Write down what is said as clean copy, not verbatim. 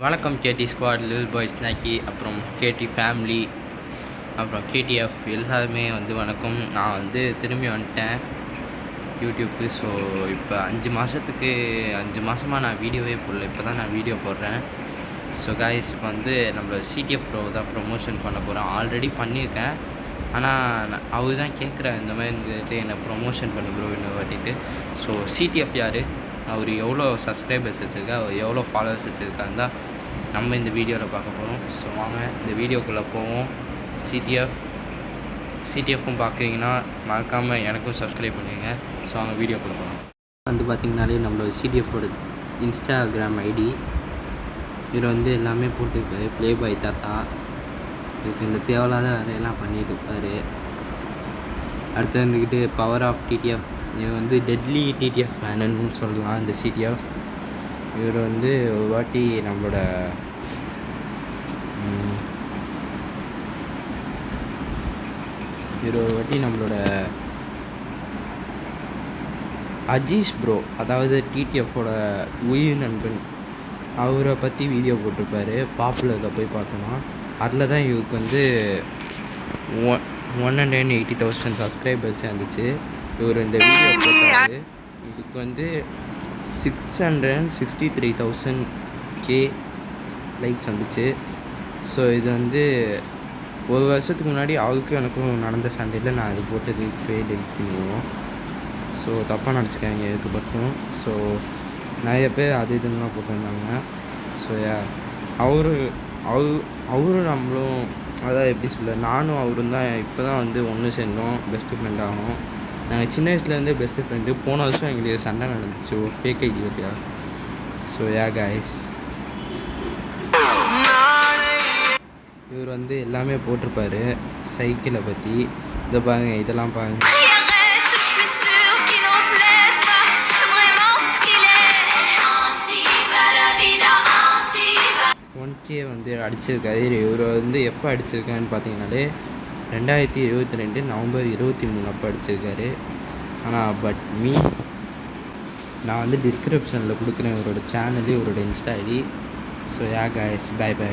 வணக்கம் கேடி ஸ்குவாட், லில் பாய் ஸ்நாக்கி, அப்புறம் கேடி ஃபேமிலி, அப்புறம் கேடிஎஃப் எல்லாருமே வணக்கம். நான் திரும்பி வந்துட்டேன் யூடியூப்க்கு. ஸோ இப்போ 5 மாதமாக நான் வீடியோவே போடல. இப்போ தான் நான் வீடியோ போடுறேன். ஸோ காய்ஸ், இப்போ நம்மளோட சிடிஎஃப் ப்ரோ தான் ப்ரொமோஷன் பண்ண போகிறேன். ஆல்ரெடி பண்ணியிருக்கேன், ஆனால் அவர் தான் கேட்குறேன் இந்த மாதிரி என்னை ப்ரொமோஷன் பண்ணு ப்ரோ இன்னும் வாட்டிட்டு. ஸோ சிடிஎஃப் யார், அவர் எவ்வளோ சப்ஸ்கிரைபர்ஸ் வச்சுருக்கா, அவர் எவ்வளோ ஃபாலோவர்ஸ் வச்சுருக்கான்னு தான் நம்ம இந்த வீடியோவில் பார்க்க போகிறோம். ஸோ வாங்க இந்த வீடியோக்குள்ளே போவோம். சிடிஎஃப்பும் பார்க்குறீங்கன்னா மறக்காமல் எனக்கும் சப்ஸ்கிரைப் பண்ணுவீங்க. ஸோ வாங்க வீடியோக்குள்ளே போகலாம். பார்த்திங்கனாலே நம்மளோட சிடிஎஃபோட இன்ஸ்டாகிராம் ஐடி. இவர் எல்லாமே போட்டுருப்பார். ப்ளே பாய் தாத்தா இதுக்கு இந்த தேவையில்லாத வேலையெல்லாம் பண்ணிட்டு இருப்பார். அடுத்து வந்துக்கிட்டு பவர் ஆஃப் டிடிஎஃப். இவர் டெட்லி டிடிஎஃப் ஃபேனுன்னு சொல்லலாம் இந்த சிடிஎஃப். இவர் ஒரு வாட்டி நம்மளோட அஜீஸ் ப்ரோ, அதாவது டிடிஎஃபோட உயிர் நண்பன், அவரை பற்றி வீடியோ போட்டிருப்பார். பாப்புலரில் போய் பார்த்தோன்னா அதில் தான் இவருக்கு 180,000 சப்ஸ்கிரைபர்ஸ் இருந்துச்சு. இவர் இந்த வீடியோ போட்டார். இதுக்கு 663,000 லைக்ஸ் வந்துச்சு. ஸோ இது ஒரு வருஷத்துக்கு முன்னாடி அவருக்கும் எனக்கும் நடந்த சண்டையில் நான் இது போட்டது டெலிட் பண்ணிடுவோம். ஸோ தப்பாக நினச்சிக்காங்க இதுக்கு மட்டும். ஸோ நிறைய பேர் அது இதுலாம் போட்டிருந்தாங்க. ஸோ அவரும் நம்மளும், அதான் எப்படி சொல்ல, நானும் அவரும் தான் இப்போ தான் ஒன்று சேர்ந்தோம், பெஸ்ட்டு ஃப்ரெண்ட் ஆகணும். நாங்கள் சின்ன வயசுலேருந்தே பெஸ்ட்டு ஃப்ரெண்டு. போன வருஷம் எங்களுக்கு சண்டை நடந்துச்சு ஒரு ஃபேக் ஐடி வச்சியா. ஸோ காய்ஸ், இவர் எல்லாமே போட்டிருப்பார் சைக்கிளை பற்றி. இதை பாருங்கள், இதெல்லாம் பாருங்கள். 1K அடிச்சிருக்காரு. இவர் எப்போ அடிச்சிருக்கான்னு பார்த்தீங்கன்னாலே 2022 நவம்பர் 23 அப்போ அடிச்சிருக்காரு. ஆனால் நான் டிஸ்கிரிப்ஷனில் கொடுக்குறேன் இவரோட சேனலு, இவரோட insta ID. So guys, bye by.